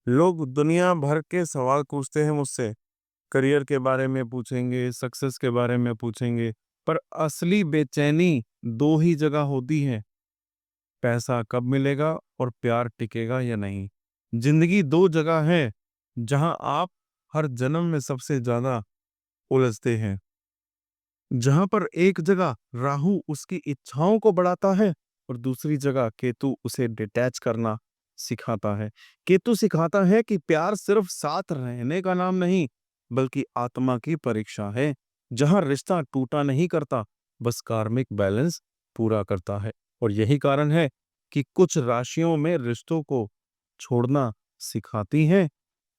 लोग दुनिया भर के सवाल पूछते हैं मुझसे। करियर के बारे में पूछेंगे, सक्सेस के बारे में पूछेंगे, पर असली बेचैनी दो ही जगह होती है। पैसा कब मिलेगा और प्यार टिकेगा या नहीं। जिंदगी दो जगह है जहां आप हर जन्म में सबसे ज्यादा उलझते हैं। जहां पर एक जगह राहु उसकी इच्छाओं को बढ़ाता है और दूसरी जगह केतु उसे डिटैच करना सिखाता है। केतु सिखाता है कि प्यार सिर्फ साथ रहने का नाम नहीं, बल्कि आत्मा की परीक्षा है। जहां रिश्ता टूटा नहीं करता, बस कार्मिक बैलेंस पूरा करता है। और यही कारण है कि कुछ राशियों में रिश्तों को छोड़ना सिखाती हैं,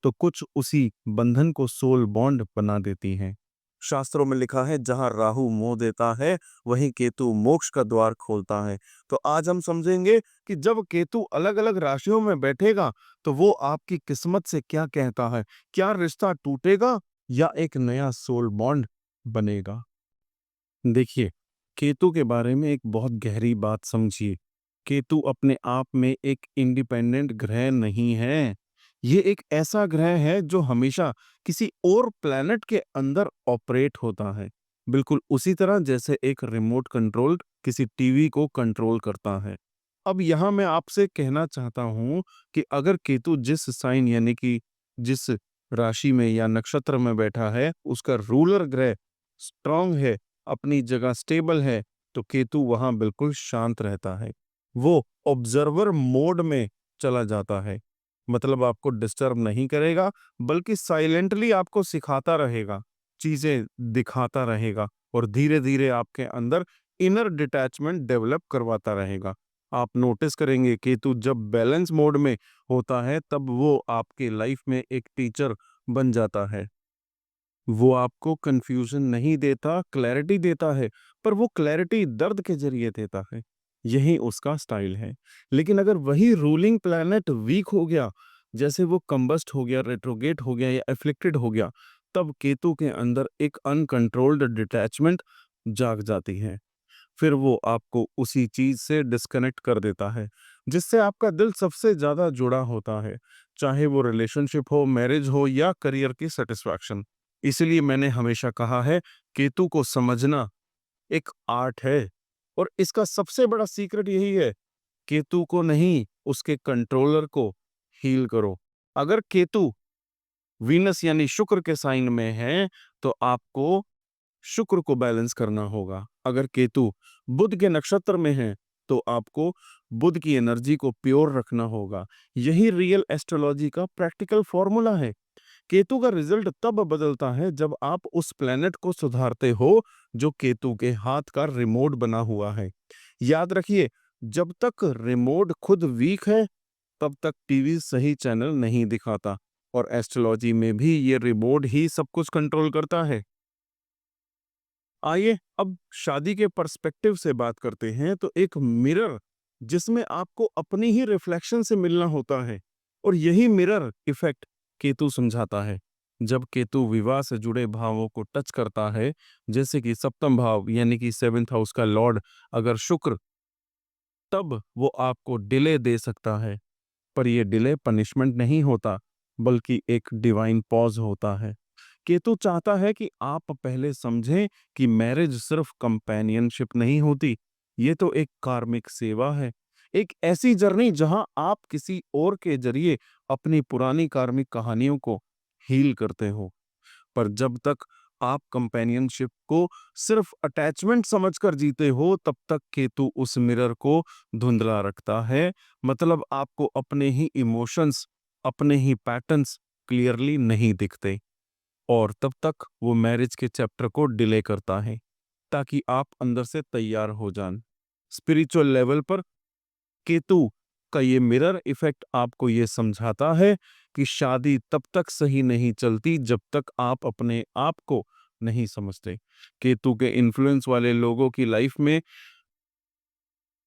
तो कुछ उसी बंधन को सोल बॉन्ड बना देती हैं। शास्त्रों में लिखा है, जहां राहु मोह देता है वहीं केतु मोक्ष का द्वार खोलता है। तो आज हम समझेंगे कि जब केतु अलग अलग राशियों में बैठेगा तो वो आपकी किस्मत से क्या कहता है। क्या रिश्ता टूटेगा या एक नया सोल बॉन्ड बनेगा। देखिए, केतु के बारे में एक बहुत गहरी बात समझिए। केतु अपने आप में एक इंडिपेंडेंट ग्रह नहीं है। ये एक ऐसा ग्रह है जो हमेशा किसी और प्लैनेट के अंदर ऑपरेट होता है। बिल्कुल उसी तरह जैसे एक रिमोट कंट्रोल किसी टीवी को कंट्रोल करता है। अब यहाँ मैं आपसे कहना चाहता हूँ कि अगर केतु जिस साइन यानी कि जिस राशि में या नक्षत्र में बैठा है, उसका रूलर ग्रह स्ट्रांग है, अपनी जगह स्टेबल है, तो केतु वहां बिल्कुल शांत रहता है। वो ऑब्जर्वर मोड में चला जाता है। मतलब आपको डिस्टर्ब नहीं करेगा, बल्कि साइलेंटली आपको सिखाता रहेगा, चीजें दिखाता रहेगा और धीरे धीरे आपके अंदर इनर डिटैचमेंट डेवलप करवाता रहेगा। आप नोटिस करेंगे केतु जब बैलेंस मोड में होता है, तब वो आपके लाइफ में एक टीचर बन जाता है। वो आपको कंफ्यूजन नहीं देता, क्लैरिटी देता है, पर वो क्लैरिटी दर्द के जरिए देता है। यही उसका स्टाइल है। लेकिन अगर वही रूलिंग प्लैनेट वीक हो गया, जैसे वो कंबस्ट हो गया, रेट्रोगेट हो गया या एफ्लिक्टेड हो गया, तब केतु के अंदर एक अनकंट्रोल्ड डिटैचमेंट जाग जाती है। फिर वो आपको उसी चीज से डिस्कनेक्ट कर देता है जिससे आपका दिल सबसे ज्यादा जुड़ा होता है, चाहे वो रिलेशनशिप हो, मैरिज हो या करियर की सेटिस्फैक्शन। इसलिए मैंने हमेशा कहा है, केतु को समझना एक आर्ट है और इसका सबसे बड़ा सीक्रेट यही है, केतु को नहीं, उसके कंट्रोलर को हील करो। अगर केतु वीनस यानी शुक्र के साइन में है, तो आपको शुक्र को बैलेंस करना होगा। अगर केतु बुध के नक्षत्र में है, तो आपको बुध की एनर्जी को प्योर रखना होगा। यही रियल एस्ट्रोलॉजी का प्रैक्टिकल फॉर्मूला है। केतु का रिजल्ट तब बदलता है जब आप उस प्लेनेट को सुधारते हो जो केतु के हाथ का रिमोट बना हुआ है। याद रखिए, जब तक रिमोट खुद वीक है, तब तक टीवी सही चैनल नहीं दिखाता। और एस्ट्रोलॉजी में भी ये रिमोट ही सब कुछ कंट्रोल करता है। आइए अब शादी के पर्सपेक्टिव से बात करते हैं। तो एक मिरर जिसमें आपको अपनी ही रिफ्लेक्शन से मिलना होता है, और यही मिरर इफेक्ट केतु समझाता है। जब केतु विवाह से जुड़े भावों को टच करता है, जैसे कि सप्तम भाव यानी कि सेवेंथ हाउस का लॉर्ड अगर शुक्र, तब वो आपको डिले दे सकता है। पर यह डिले पनिशमेंट नहीं होता, बल्कि एक डिवाइन पॉज होता है। केतु चाहता है कि आप पहले समझें कि मैरिज सिर्फ कंपेनियनशिप नहीं होती, ये तो एक कार्मिक सेवा है। एक ऐसी जर्नी जहां आप किसी और के जरिए अपनी पुरानी कार्मिक कहानियों को हील करते हो। पर जब तक आप कंपेनियनशिप को सिर्फ अटैचमेंट समझकर जीते हो, तब तक केतु उस मिरर को धुंधला रखता है। मतलब आपको अपने ही इमोशंस, अपने ही पैटर्न्स क्लियरली नहीं दिखते। और तब तक वो मैरिज के चैप्टर को डिले करता है, ताकि आप अंदर से तैयार हो जान। स्पिरिचुअल लेवल पर केतु का ये मिरर इफेक्ट आपको ये समझाता है कि शादी तब तक सही नहीं चलती जब तक आप अपने आप को नहीं समझते। केतु के इन्फ्लुएंस वाले लोगों की लाइफ में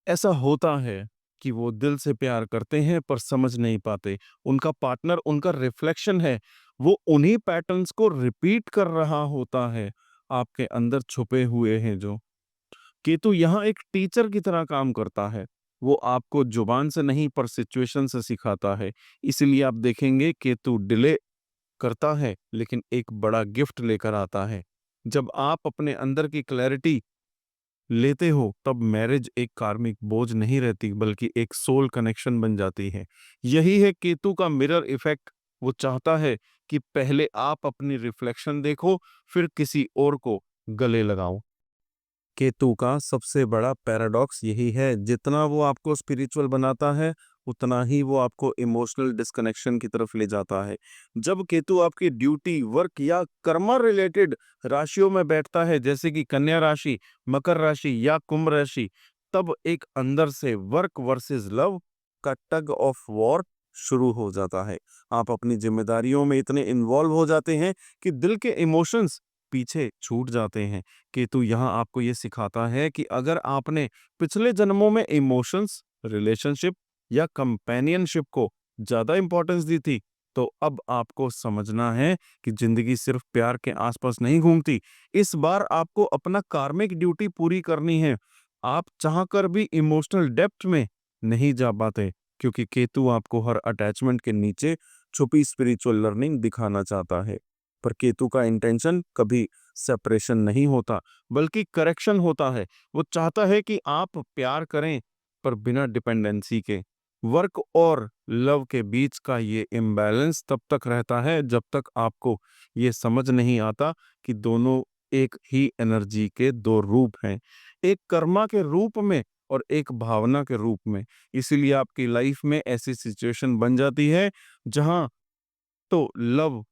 ऐसा होता है कि वो दिल से प्यार करते हैं पर समझ नहीं पाते। उनका पार्टनर उनका रिफ्लेक्शन है, वो उन्हीं पैटर्न्स को रिपीट कर रहा होता है, आपके अंदर छुपे हुए हैं जो। केतु यहाँ एक टीचर की तरह काम करता है। वो आपको जुबान से नहीं पर सिचुएशन से सिखाता है। इसीलिए आप देखेंगे केतु डिले करता है लेकिन एक बड़ा गिफ्ट लेकर आता है। जब आप अपने अंदर की क्लैरिटी लेते हो तब मैरिज एक कार्मिक बोझ नहीं रहती बल्कि एक सोल कनेक्शन बन जाती है। यही है केतु का मिरर इफेक्ट। वो चाहता है कि पहले आप अपनी रिफ्लेक्शन देखो, फिर किसी और को गले लगाओ। केतु का सबसे बड़ा पैराडॉक्स यही है, जितना वो आपको स्पिरिचुअल बनाता है उतना ही वो आपको इमोशनल डिस्कनेक्शन की तरफ ले जाता है। जब केतु आपकी ड्यूटी, वर्क या कर्मा रिलेटेड राशियों में बैठता है, जैसे कि कन्या राशि, मकर राशि या कुंभ राशि, तब एक अंदर से वर्क वर्सेस लव का टग ऑफ वॉर शुरू हो जाता है। आप अपनी जिम्मेदारियों में इतने इन्वॉल्व हो जाते हैं कि दिल के इमोशंस पीछे छूट जाते हैं। केतु यहाँ आपको ये सिखाता है कि अगर आपने पिछले जन्मों में इमोशंस, रिलेशनशिप या कंपेनियनशिप को ज्यादा इंपॉर्टेंस दी थी, तो अब आपको समझना है कि जिंदगी सिर्फ प्यार के आसपास नहीं घूमती। इस बार आपको अपना कार्मिक ड्यूटी पूरी करनी है। आप चाहकर भी इमोशनल डेप्थ में नहीं जा पाते क्योंकि केतु आपको हर अटैचमेंट के नीचे छुपी स्पिरिचुअल लर्निंग दिखाना चाहता है। पर केतु का इंटेंशन कभी सेपरेशन नहीं होता बल्कि करेक्शन होता है। वो चाहता है कि आप प्यार करें पर बिना डिपेंडेंसी के। वर्क और लव के बीच का ये इम्बैलेंस तब तक रहता है जब तक आपको ये समझ नहीं आता कि दोनों एक ही एनर्जी के दो रूप हैं, एक कर्मा के रूप में और एक भावना के रूप में। इसीलिए आपकी लाइफ में ऐसी सिचुएशन बन जाती है जहां तो लव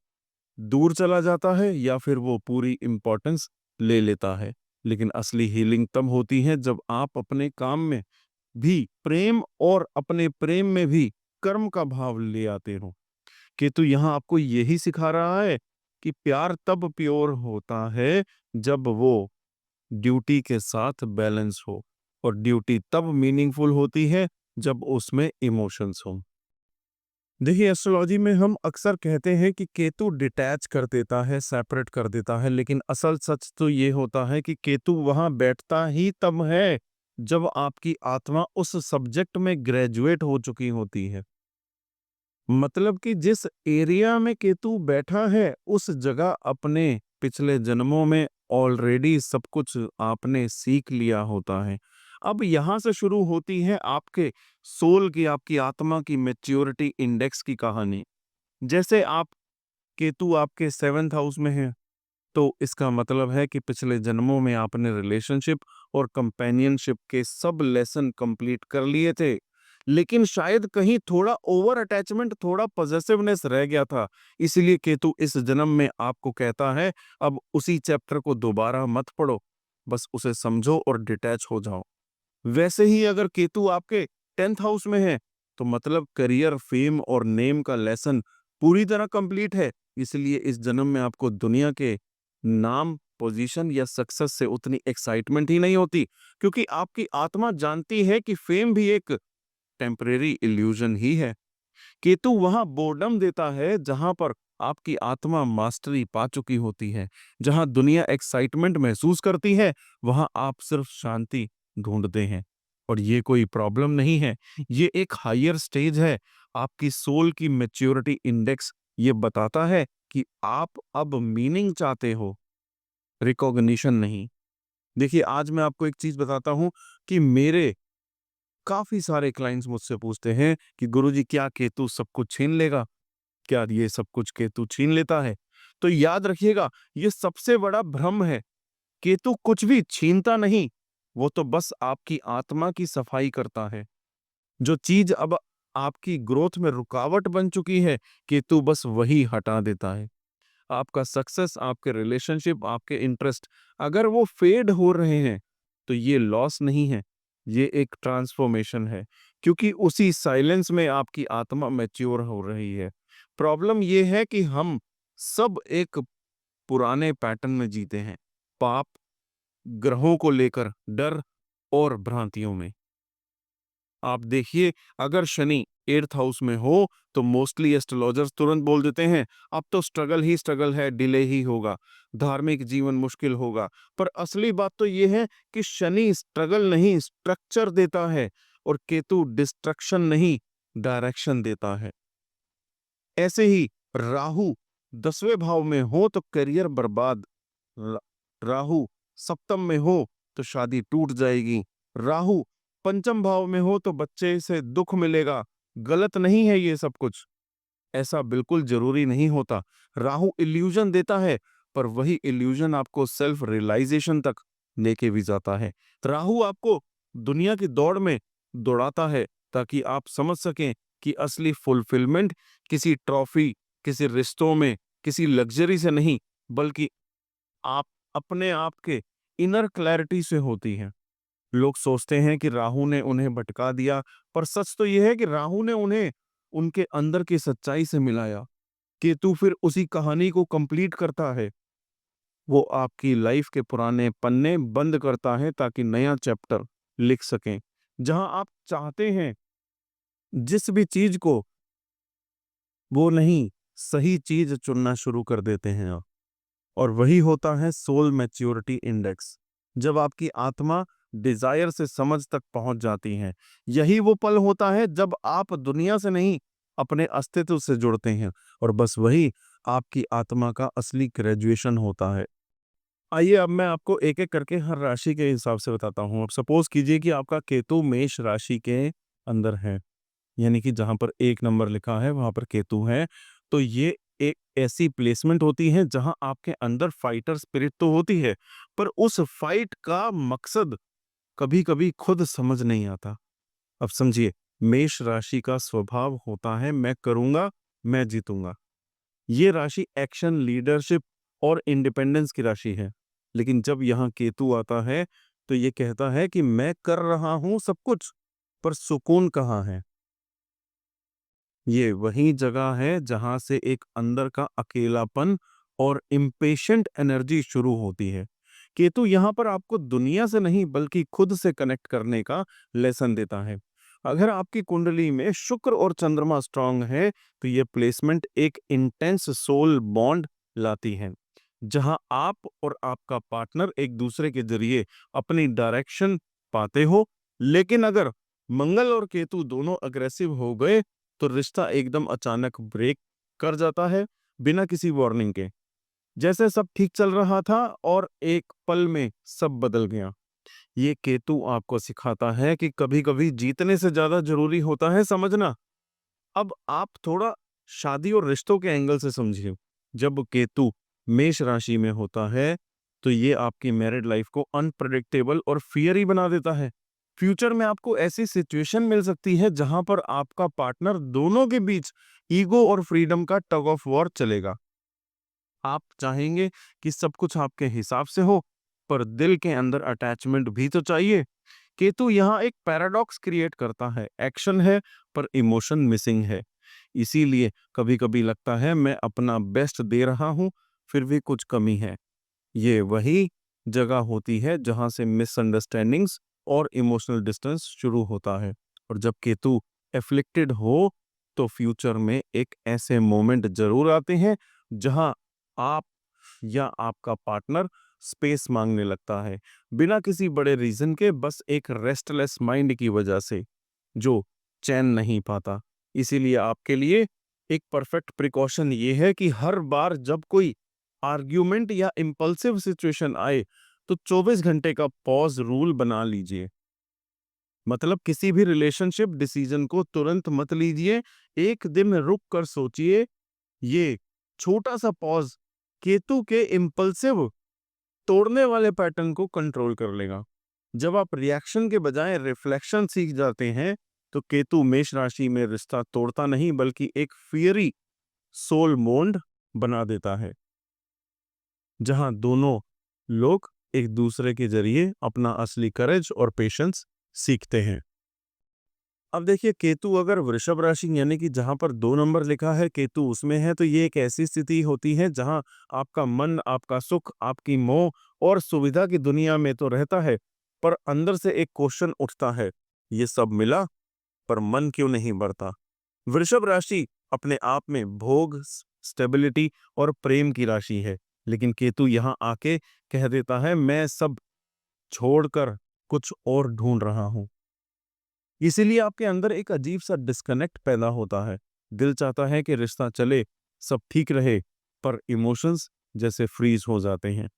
दूर चला जाता है या फिर वो पूरी इम्पोर्टेंस ले लेता है। लेकिन असली हीलिंग तब होती है जब आप अपने काम में भी प्रेम और अपने प्रेम में भी कर्म का भाव ले आते हो। केतु यहाँ आपको यही सिखा रहा है कि प्यार तब प्योर होता है जब वो ड्यूटी के साथ बैलेंस हो, और ड्यूटी तब मीनिंगफुल होती है जब उसमें इमोशंस हो। देखिए, एस्ट्रोलॉजी में हम अक्सर कहते हैं कि केतु डिटैच कर देता है, सेपरेट कर देता है, लेकिन असल सच तो ये होता है कि केतु वहां बैठता ही तब है जब आपकी आत्मा उस सब्जेक्ट में ग्रेजुएट हो चुकी होती है। मतलब कि जिस एरिया में केतु बैठा है उस जगह अपने पिछले जन्मों में ऑलरेडी सब कुछ आपने सीख लिया होता है। अब यहाँ से शुरू होती है आपके सोल की, आपकी आत्मा की मैच्योरिटी इंडेक्स की कहानी। जैसे आप केतु आपके 7th हाउस में है, तो इसका मतलब है कि पिछले जन्मों में आपने रिलेशनशिप और कंपेनियनशिप के सब लेसन कंप्लीट कर लिए थे, लेकिन शायद कहीं थोड़ा ओवर अटैचमेंट, थोड़ा पॉसेसिवनेस रह गया था। इसलिए केतु इस जन्म में आपको कहता है अब उसी चैप्टर को दोबारा मत पढ़ो, बस उसे समझो और डिटैच हो जाओ। वैसे ही अगर केतु आपके 10th हाउस में है, तो मतलब करियर, फेम और नेम का लेसन पूरी तरह कंप्लीट है। इसलिए इस जन्म में आपको दुनिया के नाम, पोजीशन या सक्सेस से उतनी एक्साइटमेंट ही नहीं होती, क्योंकि आपकी आत्मा जानती है कि फेम भी एक टेम्परेरी इल्यूजन ही है। केतु वहां बोर्डम देता है जहां पर आपकी आत्मा मास्टरी पा चुकी होती है। जहां दुनिया एक्साइटमेंट महसूस करती है, वहां आप सिर्फ शांति ढूंढते हैं। और ये कोई प्रॉब्लम नहीं है, ये एक हायर स्टेज है। आपकी सोल की मैच्योरिटी इंडेक्स ये बताता है कि आप अब मीनिंग चाहते हो, रिकॉग्निशन नहीं। देखिए, आज मैं आपको एक चीज बताता हूं कि मेरे काफी सारे क्लाइंट्स मुझसे पूछते हैं कि गुरुजी, क्या केतु सब कुछ छीन लेगा? क्या ये सब कुछ केतु छीन लेता है? तो याद रखिएगा, ये सबसे बड़ा भ्रम है। केतु कुछ भी छीनता नहीं, वो तो बस आपकी आत्मा की सफाई करता है। जो चीज अब आपकी ग्रोथ में रुकावट बन चुकी है, केतु बस वही हटा देता है। आपका सक्सेस, आपके रिलेशनशिप, आपके इंटरेस्ट, अगर वो फेड हो रहे हैं, तो ये लॉस नहीं है, ये एक ट्रांसफॉर्मेशन है, क्योंकि उसी साइलेंस में आपकी आत्मा मैच्योर हो रही है। प्रॉब्लम ये है कि हम सब एक पुराने पैटर्न में जीते हैं, पाप, ग्रहों को लेकर डर और भ्रांतियों में। आप देखिए, अगर शनि 8th हाउस में हो तो मोस्टली एस्ट्रोलॉजर्स तुरंत बोल देते हैं अब तो स्ट्रगल ही स्ट्रगल है, डिले ही होगा, धार्मिक जीवन मुश्किल होगा। पर असली बात तो यह है कि शनि स्ट्रगल नहीं, स्ट्रक्चर देता है। और केतु डिस्ट्रक्शन नहीं, डायरेक्शन देता है। ऐसे ही राहु 10वें भाव में हो तो करियर बर्बाद, रा- राहु सप्तम में हो तो शादी टूट जाएगी, राहु पंचम भाव में हो तो बच्चे से दुख मिलेगा। गलत नहीं है ये सब कुछ, ऐसा बिल्कुल जरूरी नहीं होता। राहु इल्यूजन देता है, पर वही इल्यूजन आपको सेल्फ रियलाइजेशन तक लेके भी जाता है। राहु आपको दुनिया की दौड़ में दौड़ाता है ताकि आप समझ सकें कि असली फुलफिलमेंट किसी ट्रॉफी, किसी रिश्तों में, किसी लग्जरी से नहीं, बल्कि आप अपने आप के इनर क्लैरिटी से होती है। लोग सोचते हैं कि राहु ने उन्हें भटका दिया, पर सच तो यह है कि राहु ने उन्हें उनके अंदर की सच्चाई से मिलाया। केतु फिर उसी कहानी को कंप्लीट करता है। वो आपकी लाइफ के पुराने पन्ने बंद करता है ताकि नया चैप्टर लिख सकें। जहां आप चाहते हैं जिस भी चीज को, वो नहीं, सही चीज चुनना शुरू कर देते हैं आप। और वही होता है सोल मैच्योरिटी इंडेक्स। जब आपकी आत्मा डिजायर से समझ तक पहुंच जाती है, यही वो पल होता है जब आप दुनिया से नहीं, अपने अस्तित्व से जुड़ते हैं। और बस वही आपकी आत्मा का असली ग्रेजुएशन होता है। आइए अब मैं आपको एक एक करके हर राशि के हिसाब से बताता हूं। अब सपोज कीजिए कि आपका केतु मेष राशि के अंदर है, यानी कि जहां पर 1 नंबर लिखा है वहां पर केतु है। तो ये एक ऐसी प्लेसमेंट होती है जहां आपके अंदर फाइटर स्पिरिट तो होती है, पर उस फाइट का मकसद कभी कभी खुद समझ नहीं आता। अब समझिए, मेष राशि का स्वभाव होता है मैं करूंगा, मैं जीतूंगा। ये राशि एक्शन, लीडरशिप और इंडिपेंडेंस की राशि है। लेकिन जब यहाँ केतु आता है तो ये कहता है कि मैं कर रहा हूं सब कुछ, पर सुकून कहाँ है। ये वही जगह है जहां से एक अंदर का अकेलापन और इम्पेशेंट एनर्जी शुरू होती है। केतु यहाँ पर आपको दुनिया से नहीं बल्कि खुद से कनेक्ट करने का लेसन देता है। अगर आपकी कुंडली में शुक्र और चंद्रमा स्ट्रांग है तो ये प्लेसमेंट एक इंटेंस सोल बॉन्ड लाती है, जहां आप और आपका पार्टनर एक दूसरे के जरिए अपनी डायरेक्शन पाते हो। लेकिन अगर मंगल और केतु दोनों अग्रेसिव हो गए तो रिश्ता एकदम अचानक ब्रेक कर जाता है, बिना किसी वार्निंग के। जैसे सब ठीक चल रहा था और एक पल में सब बदल गया। ये केतु आपको सिखाता है कि कभी-कभी जीतने से ज्यादा जरूरी होता है समझना। अब आप थोड़ा शादी और रिश्तों के एंगल से समझिए। जब केतु मेष राशि में होता है तो ये आपकी मैरिड लाइफ को अनप्रेडिक्टेबल और फियरी बना देता है। फ्यूचर में आपको ऐसी सिचुएशन मिल सकती है जहां पर आपका पार्टनर दोनों के बीच ईगो और फ्रीडम का टग ऑफ वॉर चलेगा। आप चाहेंगे कि सब कुछ आपके हिसाब से हो, पर दिल के अंदर अटैचमेंट भी तो चाहिए। केतु यहाँ एक पैराडॉक्स क्रिएट करता है, एक्शन है पर इमोशन मिसिंग है। इसीलिए कभी-कभी लगता है मैं अपना बेस्ट दे रहा हूं, फिर भी कुछ कमी है। ये वही जगह होती है जहां से मिसअंडरस्टैंडिंग्स और इमोशनल डिस्टेंस शुरू होता है। और जब केतु एफ्लिक्टेड हो तो फ्यूचर में एक ऐसे मोमेंट जरूर आते हैं जहां आप या आपका पार्टनर स्पेस मांगने लगता है, बिना किसी बड़े रीजन के, बस एक रेस्टलेस माइंड की वजह से, जो चैन नहीं पाता। इसीलिए आपके लिए एक परफेक्ट प्रिकॉशन ये है कि हर बार जब कोई आर्ग्यूमेंट या इंपल्सिव सिचुएशन आए तो 24 घंटे का पॉज रूल बना लीजिए। मतलब किसी भी रिलेशनशिप डिसीजन को तुरंत मत लीजिए, एक दिन रुक कर सोचिए। ये छोटा सा पॉज केतु के इम्पल्सिव तोड़ने वाले पैटर्न को कंट्रोल कर लेगा। जब आप रिएक्शन के बजाय रिफ्लेक्शन सीख जाते हैं तो केतु मेष राशि में रिश्ता तोड़ता नहीं बल्कि एक फियरी सोल बॉन्ड बना देता है, जहां दोनों लोग एक दूसरे के जरिए अपना असली करेज और पेशेंस सीखते हैं। अब देखिए, केतु अगर वृषभ राशि यानी कि जहां पर 2 नंबर लिखा है केतु उसमें है, तो ये एक ऐसी स्थिति होती है जहां आपका मन, आपका सुख, आपकी मोह और सुविधा की दुनिया में तो रहता है, पर अंदर से एक क्वेश्चन उठता है, ये सब मिला पर मन क्यों नहीं बढ़ता। वृषभ राशि अपने आप में भोग, स्टेबिलिटी और प्रेम की राशि है, लेकिन केतु यहाँ आके कह देता है मैं सब छोड़कर कुछ और ढूंढ रहा हूं। इसीलिए आपके अंदर एक अजीब सा डिस्कनेक्ट पैदा होता है। दिल चाहता है कि रिश्ता चले, सब ठीक रहे, पर इमोशंस जैसे फ्रीज हो जाते हैं।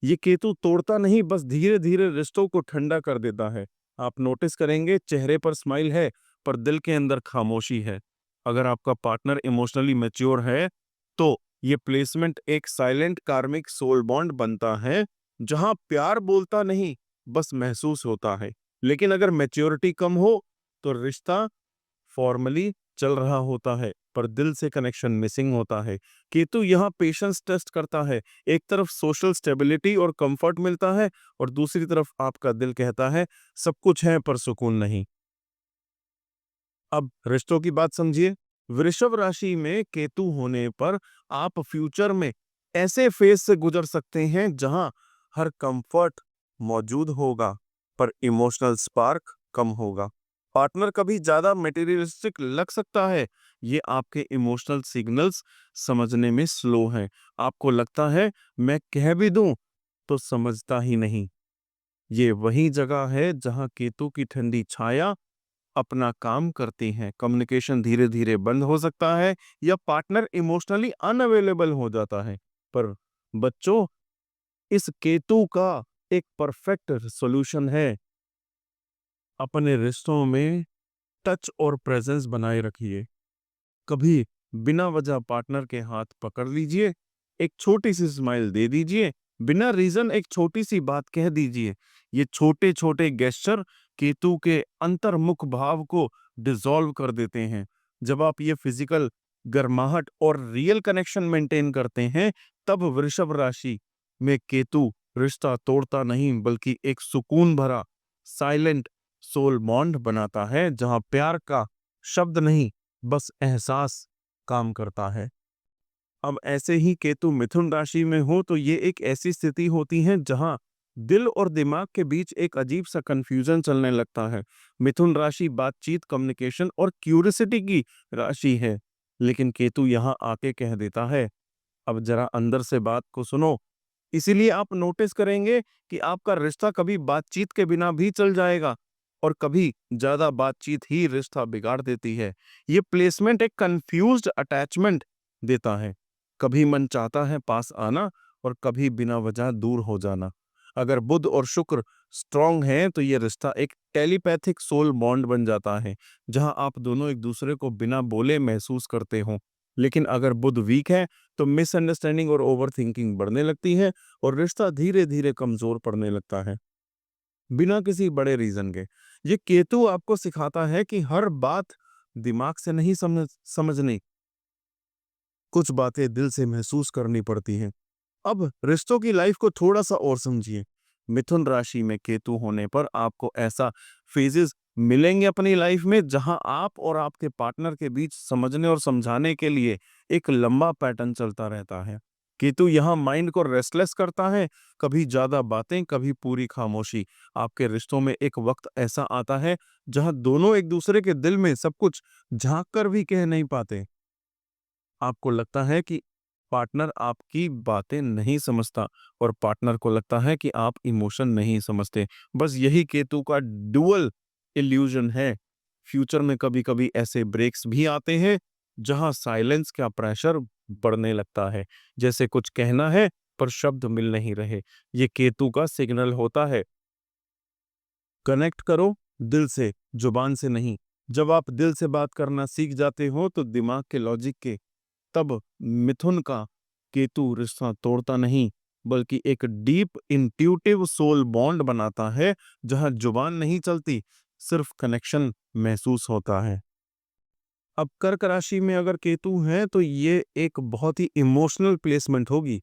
ये केतु तोड़ता नहीं, बस धीरे धीरे रिश्तों को ठंडा कर देता है। आप नोटिस करेंगे चेहरे पर स्माइल है, पर दिल के अंदर खामोशी है। अगर आपका पार्टनर इमोशनली मैच्योर है, तो ये प्लेसमेंट एक साइलेंट कार्मिक सोल बॉन्ड बनता है, जहां प्यार बोलता नहीं, बस महसूस होता है। लेकिन अगर मैच्योरिटी कम हो, तो रिश्ता फॉर्मली चल रहा होता है, पर दिल से कनेक्शन मिसिंग होता है। केतु यहाँ पेशेंस टेस्ट करता है। एक तरफ सोशल स्टेबिलिटी और कंफर्ट मिलता है, और दूसरी तरफ आपका दिल कहता है सब कुछ है पर सुकून नहीं। अब रिश्तों की बात समझिए। वृषभ राशि में केतु होने पर आप फ्यूचर में ऐसे फेज से गुजर सकते हैं जहां हर कंफर्ट मौजूद होगा, पर इमोशनल स्पार्क कम होगा। पार्टनर कभी ज्यादा मटेरियलिस्टिक लग सकता है। ये आपके इमोशनल सिग्नल्स समझने में स्लो है। आपको लगता है मैं कह भी दूं तो समझता ही नहीं। ये वही जगह है जहां केतु की ठंडी छाया अपना काम करती हैं। कम्युनिकेशन धीरे धीरे बंद हो सकता है, या पार्टनर इमोशनली अनअवेलेबल हो जाता है। पर बच्चों, इस केतु का एक परफेक्ट सॉल्यूशन है। अपने रिश्तों में टच और प्रेजेंस बनाए रखिए। कभी बिना वजह पार्टनर के हाथ पकड़ लीजिए, एक छोटी सी स्माइल दे दीजिए, बिना रीजन एक छोटी सी बात कह दीजिए। ये छोटे छोटे गेस्चर केतु के अंतर्मुख भाव को डिसॉल्व कर देते हैं। जब आप ये फिजिकल गर्माहट और रियल कनेक्शन मेंटेन करते हैं, तब वृषभ राशि में केतु रिश्ता तोड़ता नहीं, बल्कि एक सुकून भरा साइलेंट सोल बॉन्ड बनाता है, जहां प्यार का शब्द नहीं, बस एहसास काम करता है। अब ऐसे ही केतु मिथुन राशि में हो, तो ये एक ऐसी स्थिति होती है जहां दिल और दिमाग के बीच एक अजीब सा कंफ्यूजन चलने लगता है। मिथुन राशि बातचीत, कम्युनिकेशन और क्यूरियोसिटी की राशि है, लेकिन केतु यहां आके कह देता है अब जरा अंदर से बात को सुनो। इसीलिए आप नोटिस करेंगे कि आपका रिश्ता कभी बातचीत के बिना भी चल जाएगा, और कभी ज्यादा बातचीत ही रिश्ता बिगाड़ देती है। ये प्लेसमेंट एक कंफ्यूज्ड अटैचमेंट देता है। कभी मन चाहता है पास आना, और कभी बिना वजह दूर हो जाना। अगर बुध और शुक्र स्ट्रांग हैं, तो ये रिश्ता एक टेलीपैथिक सोल बॉन्ड बन जाता है, जहां आप दोनों एक दूसरे को बिना बोले महसूस करते हो। लेकिन अगर बुध वीक है, तो मिसअंडरस्टैंडिंग और ओवरथिंकिंग बढ़ने लगती है, और रिश्ता धीरे धीरे कमजोर पड़ने लगता है, बिना किसी बड़े रीजन के। ये केतु आपको सिखाता है कि हर बात दिमाग से नहीं समझनी, कुछ बातें दिल से महसूस करनी पड़ती हैं। अब रिश्तों की लाइफ को थोड़ा सा और समझिए। मिथुन राशि में केतु होने पर आपको ऐसा फेजेस मिलेंगे अपनी लाइफ में, जहां आप और आपके पार्टनर के बीच समझने और समझाने के लिए एक लंबा पैटर्न चलता रहता है। केतु यहाँ माइंड को रेस्टलेस करता है, कभी ज्यादा बातें, कभी पूरी खामोशी। आपके रिश्तों में एक वक्त ऐसा आता है जहां दोनों एक दूसरे के दिल में सब कुछ झांक कर भी कह नहीं पाते। आपको लगता है कि पार्टनर आपकी बातें नहीं समझता, और पार्टनर को लगता है कि आप इमोशन नहीं समझते। बस यही केतु का डुअल इल्यूजन है। फ्यूचर में कभी-कभी ऐसे ब्रेक्स भी आते हैं जहां साइलेंस का प्रेशर बढ़ने लगता है, जैसे कुछ कहना है पर शब्द मिल नहीं रहे। ये केतु का सिग्नल होता है। कनेक्ट करो दिल से, जुबान से नहीं। जब आप दिल से बात करना सीख जाते हो, तो दिमाग के लॉजिक के तब मिथुन का केतु रिश्ता तोड़ता नहीं, बल्कि एक डीप इंट्यूटिव सोल बॉन्ड बनाता है, जहां जुबान नहीं चलती, सिर्फ कनेक्शन महसूस होता है। अब कर्क राशि में अगर केतु है, तो ये एक बहुत ही इमोशनल प्लेसमेंट होगी।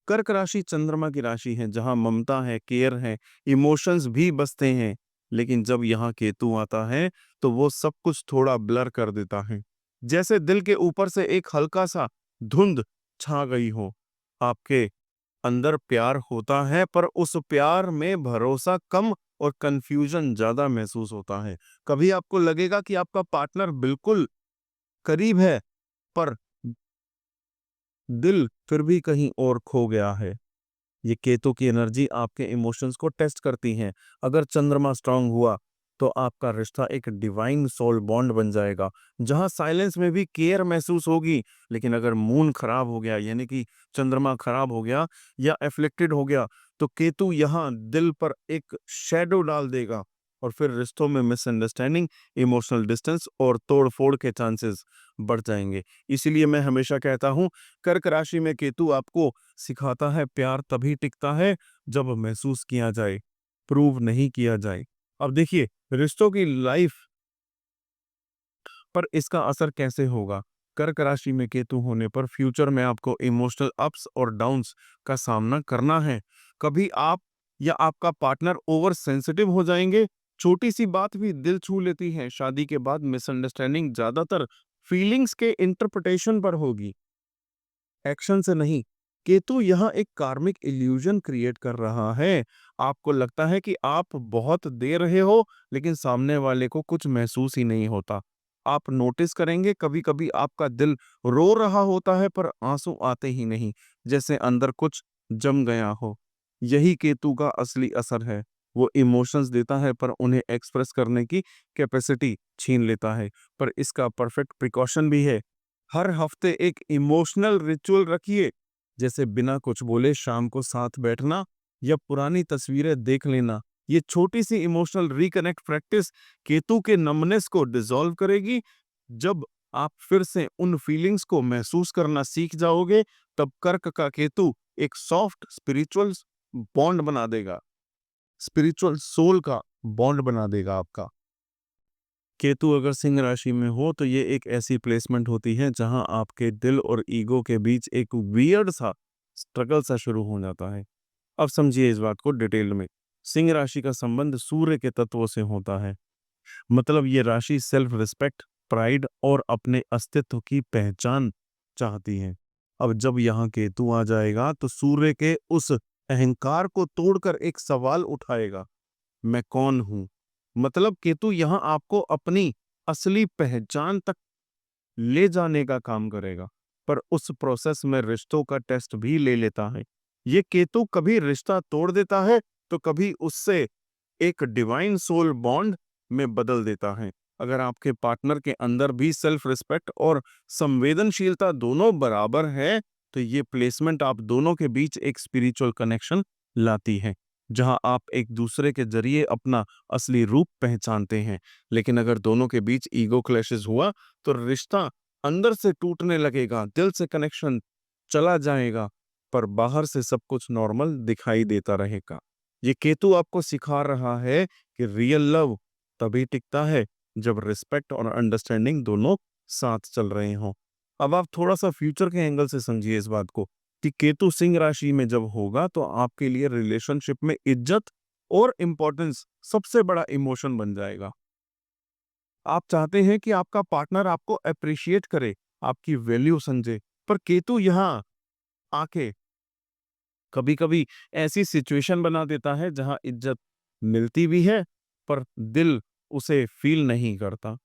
कर्क राशि चंद्रमा की राशि है, जहां ममता है, केयर है, इमोशंस भी बसते हैं। लेकिन जब यहाँ केतु आता है, तो वो सब कुछ थोड़ा ब्लर कर देता है, जैसे दिल के ऊपर से एक हल्का सा धुंध छा गई हो। आपके अंदर प्यार होता है, पर उस प्यार में भरोसा कम और कंफ्यूजन ज्यादा महसूस होता है। कभी आपको लगेगा कि आपका पार्टनर बिल्कुल करीब है, पर दिल फिर भी कहीं और खो गया है। ये केतु की एनर्जी आपके इमोशंस को टेस्ट करती है। अगर चंद्रमा स्ट्रांग हुआ, तो आपका रिश्ता एक डिवाइन सोल बॉन्ड बन जाएगा, जहां साइलेंस में भी केयर महसूस होगी। लेकिन अगर मून खराब हो गया, यानी कि चंद्रमा खराब हो गया या एफ्लिक्टेड हो गया, तो केतु यहाँ दिल पर एक शेडो डाल देगा, और फिर रिश्तों में मिसअंडरस्टैंडिंग, इमोशनल डिस्टेंस और तोड़-फोड़ के चांसेस बढ़ जाएंगे। इसीलिए मैं हमेशा कहता हूँ, कर्क राशि में केतु आपको सिखाता है प्यार तभी टिकता है जब महसूस किया जाए, प्रूव नहीं किया जाए। अब देखिए, रिश्तों की लाइफ पर इसका असर कैसे होगा? कर्क राशि में केतु होने पर फ्यूचर में आपको इमोशनल अप्स और डाउन्स का सामना करना है। कभी आप या आपका पार्टनर ओवर सेंसिटिव हो जाएंगे, छोटी सी बात भी दिल छू लेती है। शादी के बाद मिसअंडरस्टैंडिंग ज्यादातर फीलिंग्स के इंटरप्रिटेशन पर होगी, एक्शन से नहीं। केतु यहाँ एक कार्मिक इल्यूजन क्रिएट कर रहा है। आपको लगता है कि आप बहुत दे रहे हो, लेकिन सामने वाले को कुछ महसूस ही नहीं होता। आप नोटिस करेंगे कभी-कभी आपका दिल रो रहा होता है पर आंसू आते ही नहीं, जैसे अंदर कुछ जम गया हो। यही केतु का असली असर है। वो इमोशंस देता है पर उन्हें एक्सप्रेस करने की कैपेसिटी छीन लेता है। पर इसका परफेक्ट प्रिकॉशन भी है। हर हफ्ते एक इमोशनल रिचुअल रखिए, जैसे बिना कुछ बोले शाम को साथ बैठना या पुरानी तस्वीरें देख लेना। ये छोटी सी इमोशनल रिकनेक्ट प्रैक्टिस केतु के नमनेस को डिसॉल्व करेगी। जब आप फिर से उन फीलिंग्स को महसूस करना सीख जाओगे, तब कर्क का केतु एक सॉफ्ट स्पिरिचुअल बॉन्ड बना देगा, स्पिरिचुअल सोल का बॉन्ड बना देगा आपका। केतु अगर सिंह राशि में हो तो ये एक ऐसी प्लेसमेंट होती है जहां आपके दिल और ईगो के बीच एक वियर्ड सा स्ट्रगल सा शुरू हो जाता है। अब समझिए इस बात को डिटेल में। सिंह राशि का संबंध सूर्य के तत्वों से होता है। मतलब ये राशि सेल्फ रिस्पेक्ट, प्राइड और अपने अस्तित्व की पहचान चाहती है। अब जब यहाँ केतु आ जाएगा तो सूर्य के उस अहंकार को तोड़कर एक सवाल उठाएगा, मैं कौन हूं? मतलब केतु यहाँ आपको अपनी असली पहचान तक ले जाने का काम करेगा, पर उस प्रोसेस में रिश्तों का टेस्ट भी ले लेता है। ये केतु कभी रिश्ता तोड़ देता है, तो कभी उससे एक डिवाइन सोल बॉन्ड में बदल देता है। अगर आपके पार्टनर के अंदर भी सेल्फ रिस्पेक्ट और संवेदनशीलता दोनों बराबर है, तो ये प्लेसमेंट आप दोनों के बीच एक स्पिरिचुअल कनेक्शन लाती है, जहां आप एक दूसरे के जरिए अपना असली रूप पहचानते हैं। लेकिन अगर दोनों के बीच ईगो क्लैशेस हुआ, तो रिश्ता अंदर से टूटने लगेगा, दिल से कनेक्शन चला जाएगा, पर बाहर से सब कुछ नॉर्मल दिखाई देता रहेगा। ये केतु आपको सिखा रहा है कि रियल लव तभी टिकता है जब रिस्पेक्ट और अंडरस्टैंडिंग दोनों साथ चल रहे हों। अब आप थोड़ा सा फ्यूचर के एंगल से समझिए इस बात को, कि केतु सिंह राशि में जब होगा तो आपके लिए रिलेशनशिप में इज्जत और इम्पोर्टेंस सबसे बड़ा इमोशन बन जाएगा। आप चाहते हैं कि आपका पार्टनर आपको अप्रिशिएट करे, आपकी वैल्यू समझे, पर केतु यहाँ आके कभी-कभी ऐसी सिचुएशन बना देता है जहां इज्जत मिलती भी है, पर दिल उसे फील नहीं करता।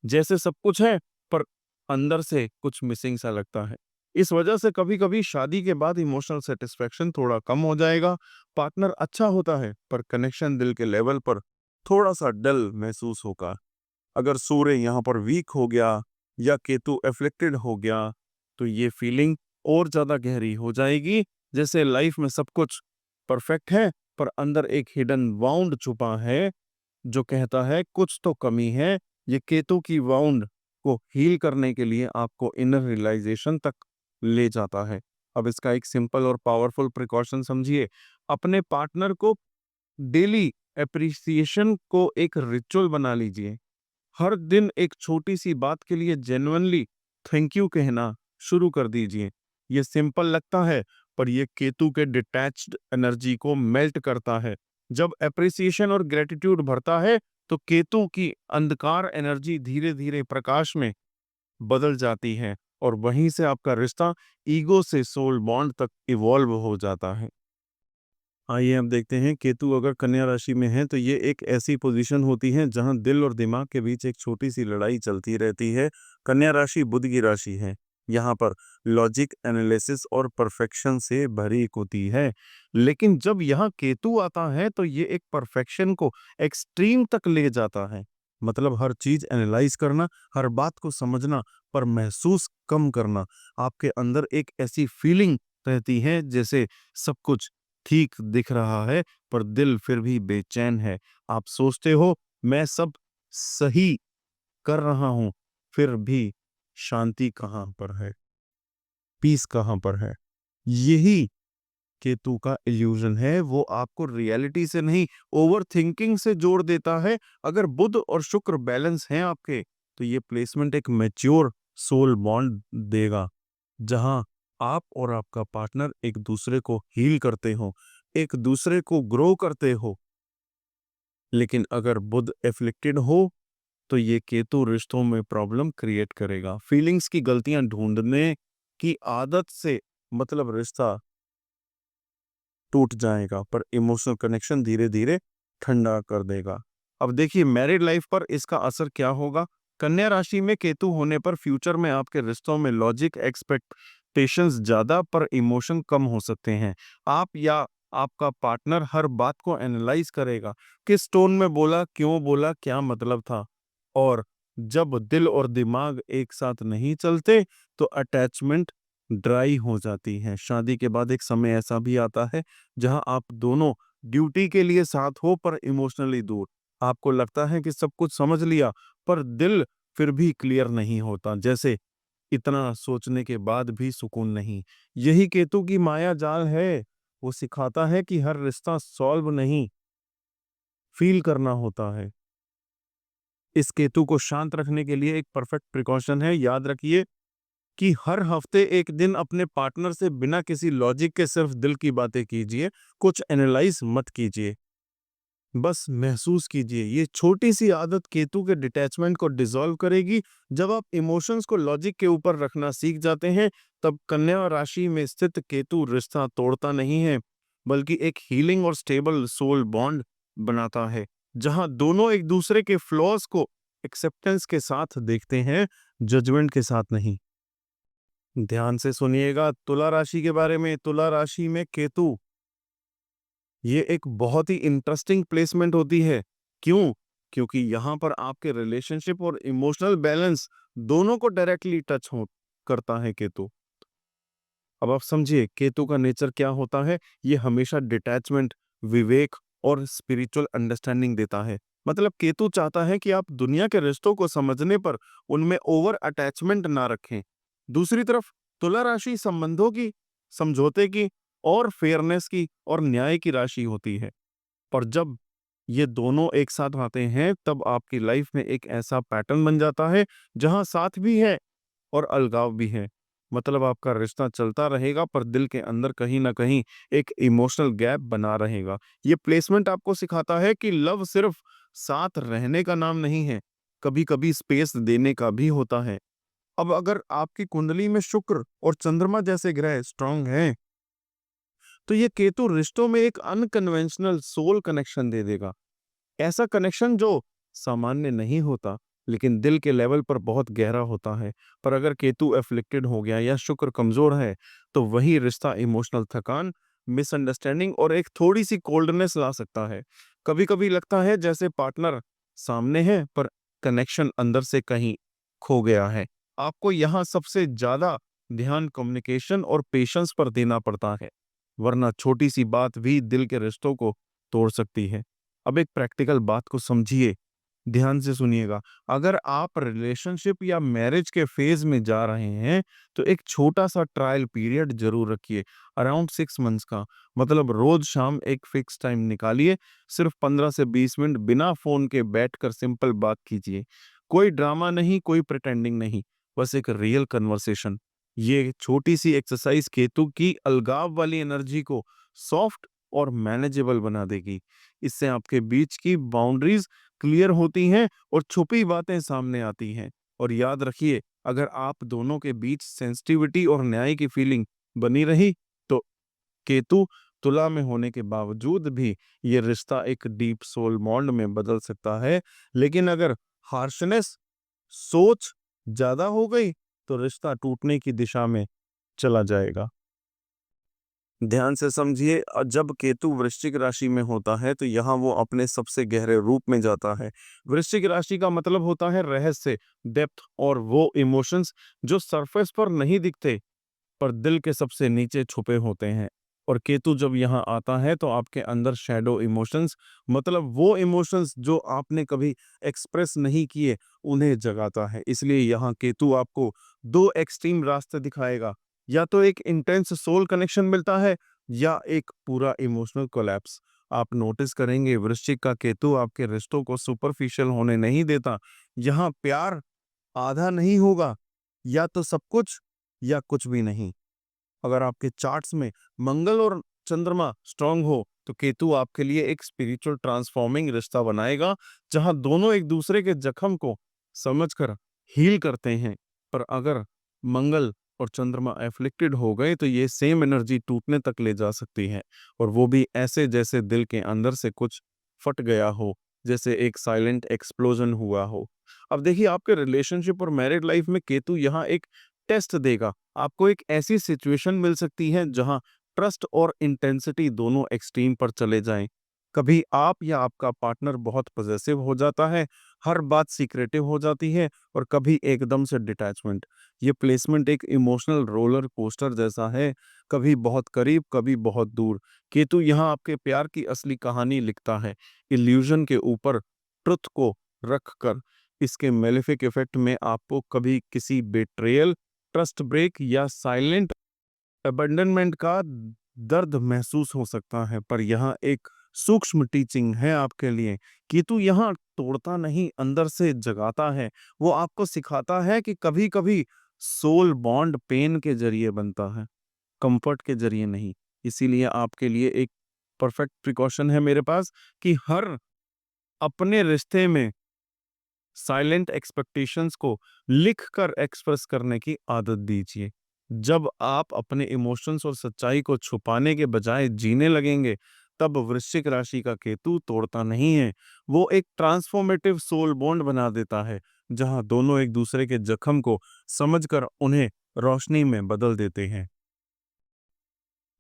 जैसे सब कुछ है, पर अंदर से कुछ मिसिंग सा लगता है। इस वजह से कभी-कभी शादी के बाद इमोशनल सैटिस्फैक्शन थोड़ा कम हो जाएगा। पार्टनर अच्छा होता है, पर कनेक्शन दिल के लेवल पर थोड़ा-सा डल महसूस होगा। अगर सूर्य यहाँ पर वीक हो गया या केतु एफ्लिक्टेड हो गया, तो ये फीलिंग और ज्यादा गहरी हो जाएगी। जैसे लाइफ में सब कुछ परफेक्ट है, पर अंदर एक हिडन वाउंड छुपा है जो कहता है कुछ तो कमी है। ये केतु की वाउंड को हील करने के लिए आपको इनर रियलाइजेशन तक ले जाता है। अब इसका एक सिंपल और पावरफुल प्रिकॉशन समझिए। अपने पार्टनर को डेली एप्रिसिएशन को एक रिचुअल बना लीजिए। हर दिन एक छोटी सी बात के लिए जेन्युइनली थैंक यू कहना शुरू कर दीजिए। ये सिंपल लगता है, पर ये केतु के डिटैच्ड एनर्जी को मेल्ट करता है। जब एप्रिसिएशन और ग्रेटिट्यूड बढ़ता है, तो केतु की अंधकार एनर्जी धीरे धीरे प्रकाश में बदल जाती है, और वहीं से आपका रिश्ता ईगो से सोल बॉन्ड तक इवॉल्व हो जाता है। आइए अब देखते हैं, केतु अगर कन्या राशि में है तो ये एक ऐसी पोजीशन होती है जहां दिल और दिमाग के बीच एक छोटी सी लड़ाई चलती रहती है। कन्या राशि बुध की राशि है। यहाँ पर लॉजिक, एनालिसिस और परफेक्शन से भरी होती है। लेकिन जब यहाँ केतु आता है तो ये एक परफेक्शन को एक्सट्रीम तक ले जाता है। मतलब हर चीज एनालाइज करना, हर बात को समझना, पर महसूस कम करना। आपके अंदर एक ऐसी फीलिंग रहती है जैसे सब कुछ ठीक दिख रहा है, पर दिल फिर भी बेचैन है। आप सोचते हो मैं सब सही कर रहा हूं, फिर भी शांति कहाँ पर है, पीस कहाँ पर है। यही केतु का इल्यूजन है, वो आपको रियलिटी से नहीं, ओवर थिंकिंग से जोड़ देता है। अगर बुध और शुक्र बैलेंस हैं आपके, तो ये प्लेसमेंट एक मैच्योर सोल बॉन्ड देगा, जहां आप और आपका पार्टनर एक दूसरे को हील करते हो, एक दूसरे को ग्रो करते हो। लेकिन अगर बुध एफ्लिक्टेड हो, तो ये केतु रिश्तों में प्रॉब्लम क्रिएट करेगा। फीलिंग्स की गलतियां ढूंढने की आदत से मतलब रिश्ता टूट जाएगा, पर इमोशनल कनेक्शन धीरे धीरे ठंडा कर देगा। अब देखिए मैरिड लाइफ पर इसका असर क्या होगा। कन्या राशि में केतु होने पर फ्यूचर में आपके रिश्तों में लॉजिक, एक्सपेक्टेशंस ज्यादा पर इमोशन कम हो सकते हैं। आप या आपका पार्टनर हर बात को एनालाइज करेगा, किस टोन में बोला, क्यों बोला, क्या मतलब था। और जब दिल और दिमाग एक साथ नहीं चलते, तो अटैचमेंट ड्राई हो जाती है। शादी के बाद एक समय ऐसा भी आता है जहां आप दोनों ड्यूटी के लिए साथ हो, पर इमोशनली दूर। आपको लगता है कि सब कुछ समझ लिया, पर दिल फिर भी क्लियर नहीं होता, जैसे इतना सोचने के बाद भी सुकून नहीं। यही केतु की माया जाल है। वो सिखाता है कि हर रिश्ता सॉल्व नहीं, फील करना होता है। इस केतु को शांत रखने के लिए एक परफेक्ट प्रिकॉशन है। याद रखिए कि हर हफ्ते एक दिन अपने पार्टनर से बिना किसी लॉजिक के सिर्फ दिल की बातें कीजिए। कुछ एनालाइज मत कीजिए, बस महसूस कीजिए। ये छोटी सी आदत केतु के डिटैचमेंट को डिसॉल्व करेगी। जब आप इमोशंस को लॉजिक के ऊपर रखना सीख जाते हैं, तब कन्या राशि में स्थित केतु रिश्ता तोड़ता नहीं है, बल्कि एक हीलिंग और स्टेबल सोल बॉन्ड बनाता है, जहां दोनों एक दूसरे के फ्लॉज को एक्सेप्टेंस के साथ देखते हैं, जजमेंट के साथ नहीं। ध्यान से सुनिएगा तुला राशि के बारे में। तुला राशि में केतु, ये एक बहुत ही इंटरेस्टिंग प्लेसमेंट होती है। क्यों? क्योंकि यहाँ पर आपके रिलेशनशिप और इमोशनल बैलेंस दोनों को डायरेक्टली टच हो करता है केतु। अब आप समझिए केतु का नेचर क्या होता है। ये हमेशा डिटैचमेंट, विवेक और स्पिरिचुअल अंडरस्टैंडिंग देता है। मतलब केतु चाहता है कि आप दुनिया के रिश्तों को समझने पर उनमें ओवर अटैचमेंट ना रखें। दूसरी तरफ तुला राशि संबंधों की, समझौते की और फेयरनेस की और न्याय की राशि होती है। और जब ये दोनों एक साथ आते हैं, तब आपकी लाइफ में एक ऐसा पैटर्न बन जाता है जहां साथ भी है और अलगाव भी है। मतलब आपका रिश्ता चलता रहेगा, पर दिल के अंदर कहीं ना कहीं एक इमोशनल गैप बना रहेगा। ये प्लेसमेंट आपको सिखाता है कि लव सिर्फ साथ रहने का नाम नहीं है, कभी कभी स्पेस देने का भी होता है। अब अगर आपकी कुंडली में शुक्र और चंद्रमा जैसे ग्रह स्ट्रांग हैं, तो ये केतु रिश्तों में एक अनकन्वेंशनल सोल कनेक्शन दे देगा। ऐसा कनेक्शन जो सामान्य नहीं होता, लेकिन दिल के लेवल पर बहुत गहरा होता है। पर अगर केतु एफ्लिक्टेड हो गया या शुक्र कमजोर है, तो वही रिश्ता इमोशनल थकान, मिसअंडरस्टैंडिंग और एक थोड़ी सी कोल्डनेस ला सकता है। कभी कभी लगता है जैसे पार्टनर सामने है, पर कनेक्शन अंदर से कहीं खो गया है। आपको यहाँ सबसे ज्यादा ध्यान कम्युनिकेशन और पेशेंस पर देना पड़ता है, वरना छोटी सी बात भी दिल के रिश्तों को तोड़ सकती है। अब एक प्रैक्टिकल बात को समझिए, ध्यान से सुनिएगा। अगर आप रिलेशनशिप या मैरिज के फेज में जा रहे हैं, तो एक छोटा सा ट्रायल पीरियड जरूर रखिए, अराउंड 6 मंथ्स का। मतलब रोज शाम एक फिक्स टाइम निकालिए, सिर्फ 15 से 20 मिनट बिना फोन के बैठकर सिंपल बात कीजिए। कोई ड्रामा नहीं, कोई प्रिटेंडिंग नहीं, बस एक रियल कन्वर्सेशन। ये छोटी सी एक्सरसाइज केतु की अलगाव वाली एनर्जी को सॉफ्ट और मैनेजेबल बना देगी। इससे आपके बीच की बाउंड्रीज क्लियर होती हैं और छुपी बातें सामने आती हैं। और याद रखिए, अगर आप दोनों के बीच सेंसिटिविटी और न्याय की फीलिंग बनी रही, तो केतु तुला में होने के बावजूद भी ये रिश्ता एक डीप सोल बॉन्ड में बदल सकता है। लेकिन अगर हार्शनेस, सोच ज्यादा हो गई, तो रिश्ता टूटने की दिशा में चला जाएगा। ध्यान से समझिए, जब केतु वृश्चिक राशि में होता है तो यहाँ वो अपने सबसे गहरे रूप में जाता है। वृश्चिक राशि का मतलब होता है रहस्य, डेप्थ और वो इमोशंस जो सरफेस पर नहीं दिखते पर दिल के सबसे नीचे छुपे होते हैं। और केतु जब यहाँ आता है तो आपके अंदर शैडो इमोशंस, मतलब वो इमोशंस जो आपने कभी एक्सप्रेस नहीं किए, उन्हें जगाता है। इसलिए यहाँ केतु आपको दो एक्सट्रीम रास्ते दिखाएगा, या तो एक इंटेंस सोल कनेक्शन मिलता है या एक पूरा इमोशनल कोलैप्स। आप नोटिस करेंगे वृश्चिक का केतु आपके रिश्तों को सुपरफिशियल होने नहीं देता। यहाँ प्यार आधा नहीं होगा, या तो सब कुछ या कुछ भी नहीं। अगर आपके चार्ट्स में मंगल और चंद्रमा स्ट्रांग हो तो केतु आपके लिए एक स्पिरिचुअल ट्रांसफॉर्मिंग रिश्ता बनाएगा, जहां दोनों एक दूसरे के जख्म को समझकर हील करते हैं। पर अगर मंगल और चंद्रमा एफ्लिक्टेड हो गए तो ये सेम एनर्जी टूटने तक ले जा सकती है, और वो भी ऐसे जैसे दिल के अंदर से कुछ फट गया हो, जैसे एक साइलेंट एक्सप्लोजन हुआ हो। अब देखिए, आपके रिलेशनशिप और मैरिड लाइफ में केतु यहाँ एक टेस्ट देगा। आपको एक ऐसी सिचुएशन मिल सकती है जहां ट्रस्ट और इंटेंसिटी दोनों एक्सट्रीम पर चले जाएं। कभी आप या आपका पार्टनर बहुत पॉसेसिव हो जाता है, हर बात सीक्रेटिव हो जाती है, और कभी एकदम से डिटैचमेंट। ये प्लेसमेंट एक इमोशनल रोलर कोस्टर जैसा है, कभी बहुत करीब, कभी बहुत दूर। केतु यहाँ आपके प्यार की असली कहानी लिखता है, इल्यूजन के ऊपर ट्रुथ को रख कर। इसके मेलेफिक इफेक्ट में आपको कभी किसी बेट्रेयल, ट्रस्ट ब्रेक या साइलेंट अबंडनमेंट का दर्द महसूस हो सकता है। पर यहाँ एक सूक्ष्म टीचिंग है आपके लिए। केतु यहाँ तोड़ता नहीं, अंदर से जगाता है। वो आपको सिखाता है कि कभी कभी सोल बॉन्ड पेन के जरिए बनता है, कंफर्ट के जरिए नहीं। इसीलिए आपके लिए एक परफेक्ट प्रिकॉशन है मेरे पास, कि हर अपने रिश्ते में साइलेंट एक्सपेक्टेशंस को लिखकर एक्सप्रेस करने की आदत दीजिए। जब आप अपने इमोशंस और सच्चाई को छुपाने के बजाय जीने लगेंगे, तब वृश्चिक राशि का केतु तोड़ता नहीं है, वो एक ट्रांसफॉर्मेटिव सोल बॉन्ड बना देता है, जहां दोनों एक दूसरे के जख्म को समझकर उन्हें रोशनी में बदल देते हैं।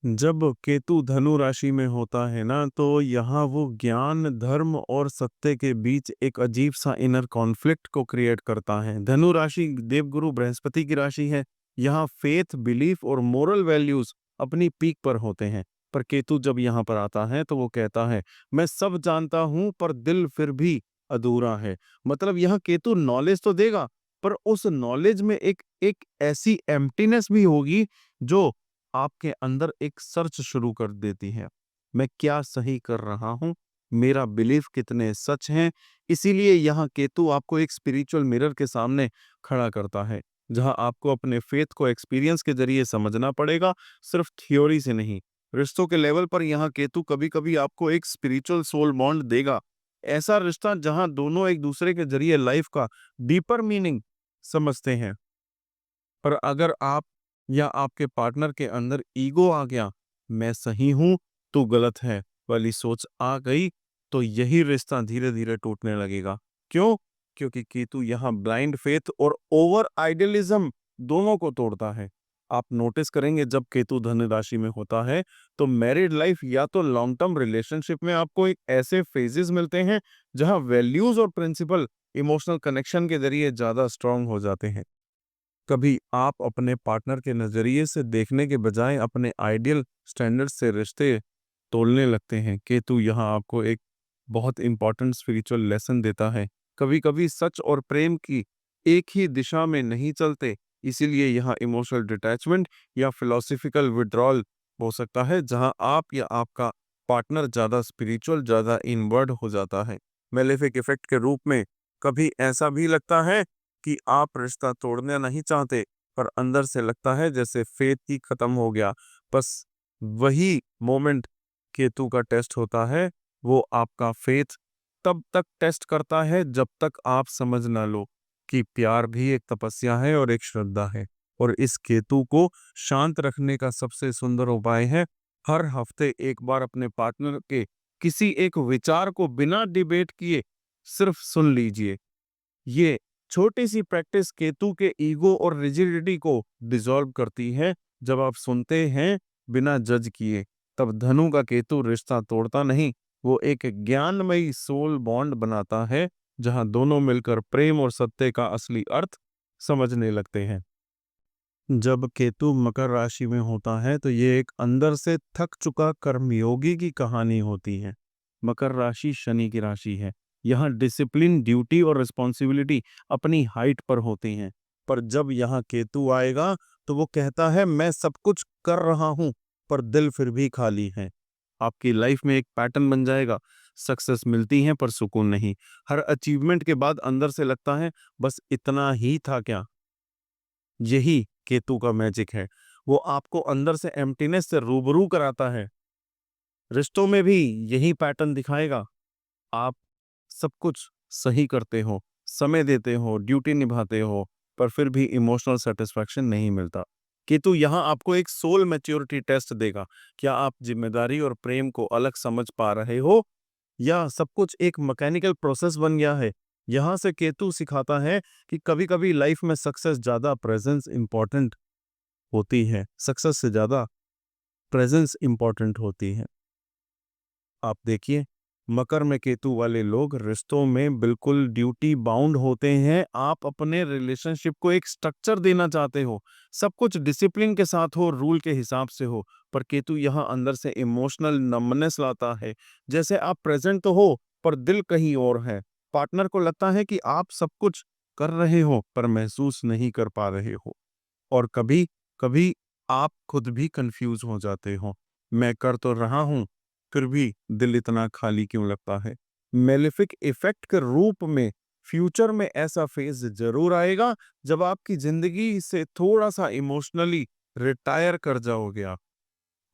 जब केतु धनु राशि में होता है ना, तो यहाँ वो ज्ञान, धर्म और सत्य के बीच एक अजीब सा इनर कॉन्फ्लिक्ट को क्रिएट करता है। धनु राशि देवगुरु बृहस्पति की राशि है। यहाँ फेथ, बिलीफ और मोरल वैल्यूज अपनी पीक पर होते हैं। पर केतु जब यहाँ पर आता है तो वो कहता है, मैं सब जानता हूँ पर दिल फिर भी अधूरा है। मतलब यहाँ केतु नॉलेज तो देगा, पर उस नॉलेज में एक एक ऐसी एम्प्टीनेस भी होगी जो आपके अंदर एक सर्च शुरू कर देती है। मैं क्या सही कर रहा हूँ? मेरा बिलीफ कितने सच हैं? इसीलिए यहाँ केतु आपको एक स्पिरिचुअल मिरर के सामने खड़ा करता है, जहाँ आपको अपने फेथ को एक्सपीरियंस के जरिए समझना पड़ेगा, सिर्फ थ्योरी से नहीं। रिश्तों के लेवल पर यहाँ केतु कभी-कभी आपको एक स्पिरिचुअल सोल बॉन्ड देगा। ऐसा रिश्ता जहाँ दोनों एक दूसरे के जरिए लाइफ का डीपर मीनिंग समझते हैं। पर अगर आप या आपके पार्टनर के अंदर ईगो आ गया, मैं सही हूं तो गलत है वाली सोच आ गई, तो यही रिश्ता धीरे धीरे टूटने लगेगा। क्यों? क्योंकि केतु यहाँ ब्लाइंड फेथ और ओवर आइडियलिज्म दोनों को तोड़ता है। आप नोटिस करेंगे जब केतु धनु राशि में होता है तो मैरिड लाइफ या तो लॉन्ग टर्म रिलेशनशिप में आपको एक ऐसे फेजेस मिलते हैं जहां वैल्यूज और प्रिंसिपल इमोशनल कनेक्शन के जरिए ज्यादा स्ट्रांग हो जाते हैं। कभी आप अपने पार्टनर के नजरिए से देखने के बजाय अपने आइडियल स्टैंडर्ड से रिश्ते तोलने लगते हैं। केतु यहाँ आपको एक बहुत इंपॉर्टेंट स्पिरिचुअल लेसन देता है। कभी कभी सच और प्रेम की एक ही दिशा में नहीं चलते, इसीलिए यहाँ इमोशनल डिटैचमेंट या फिलोसफिकल विड्रॉल हो सकता है, जहाँ आप या आपका पार्टनर ज्यादा स्पिरिचुअल, ज्यादा इनवर्ड हो जाता है। मेलेफिक इफेक्ट के रूप में कभी ऐसा भी लगता है कि आप रिश्ता तोड़ना नहीं चाहते, पर अंदर से लगता है जैसे फेथ ही खत्म हो गया। बस वही मोमेंट केतु का टेस्ट होता है। वो आपका फेथ तब तक टेस्ट करता है जब तक आप समझ ना लो कि प्यार भी एक तपस्या है और एक श्रद्धा है। और इस केतु को शांत रखने का सबसे सुंदर उपाय है, हर हफ्ते एक बार अपने पार्टनर के किसी एक विचार को बिना डिबेट किए सिर्फ सुन लीजिए। ये छोटी सी प्रैक्टिस केतु के ईगो और रिजिडिटी को डिसॉल्व करती है। जब आप सुनते हैं बिना जज किए, तब धनु का केतु रिश्ता तोड़ता नहीं, वो एक ज्ञानमयी सोल बॉन्ड बनाता है, जहां दोनों मिलकर प्रेम और सत्य का असली अर्थ समझने लगते हैं। जब केतु मकर राशि में होता है तो ये एक अंदर से थक चुका कर्मयोगी की कहानी होती है। मकर राशि शनि की राशि है। यहाँ डिसिप्लिन, ड्यूटी और रिस्पॉन्सिबिलिटी अपनी हाइट पर होती हैं। पर जब यहाँ केतु आएगा तो वो कहता है मैं सब कुछ कर रहा हूं, पर दिल फिर भी खाली है। आपकी लाइफ में एक पैटर्न बन जाएगा। सक्सेस मिलती है पर सुकून नहीं। हर अचीवमेंट के बाद अंदर से लगता है बस इतना ही था क्या। यही केतु का मैजिक है। वो आपको अंदर से एम्प्टीनेस से रूबरू कराता है। रिश्तों में भी यही पैटर्न दिखाएगा। आप सब कुछ सही करते हो, समय देते हो, ड्यूटी निभाते हो, पर फिर भी इमोशनल सेटिस्फैक्शन नहीं मिलता। केतु यहाँ आपको एक सोल मैच्योरिटी टेस्ट देगा। क्या आप जिम्मेदारी और प्रेम को अलग समझ पा रहे हो, या सब कुछ एक मैकेनिकल प्रोसेस बन गया है। यहाँ से केतु सिखाता है कि कभी कभी लाइफ में सक्सेस ज्यादा प्रेजेंस इंपॉर्टेंट होती है, सक्सेस से ज्यादा प्रेजेंस इंपॉर्टेंट होती है। आप देखिए, मकर में केतु वाले लोग रिश्तों में बिल्कुल ड्यूटी बाउंड होते हैं। आप अपने रिलेशनशिप को एक स्ट्रक्चर देना चाहते हो, सब कुछ डिसिप्लिन के साथ हो, रूल के हिसाब से हो, पर केतु यहाँ अंदर से इमोशनल नम्बनेस लाता है। जैसे आप प्रेजेंट तो हो पर दिल कहीं और है। पार्टनर को लगता है कि आप सब कुछ कर रहे हो पर महसूस नहीं कर पा रहे हो। और कभी कभी आप खुद भी कंफ्यूज हो जाते हो, मैं कर तो रहा हूं फिर भी दिल इतना खाली क्यों लगता है। मेलेफिक इफेक्ट के रूप में फ्यूचर में ऐसा फेज जरूर आएगा जब आपकी जिंदगी से थोड़ा सा इमोशनली रिटायर कर जाओगे आप।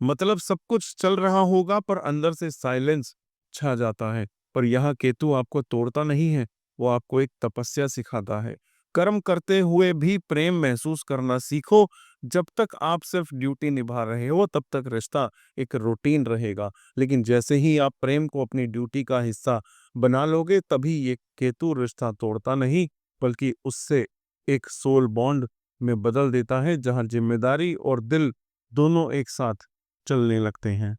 मतलब सब कुछ चल रहा होगा पर अंदर से साइलेंस छा जाता है। पर यह केतु आपको तोड़ता नहीं है, वो आपको एक तपस्या सिखाता है। कर्म करते हुए भी प्रेम महसूस करना सीखो। जब तक आप सिर्फ ड्यूटी निभा रहे हो तब तक रिश्ता एक रूटीन रहेगा, लेकिन जैसे ही आप प्रेम को अपनी ड्यूटी का हिस्सा बना लोगे, तभी ये केतु रिश्ता तोड़ता नहीं बल्कि उससे एक सोल बॉन्ड में बदल देता है, जहां जिम्मेदारी और दिल दोनों एक साथ चलने लगते हैं।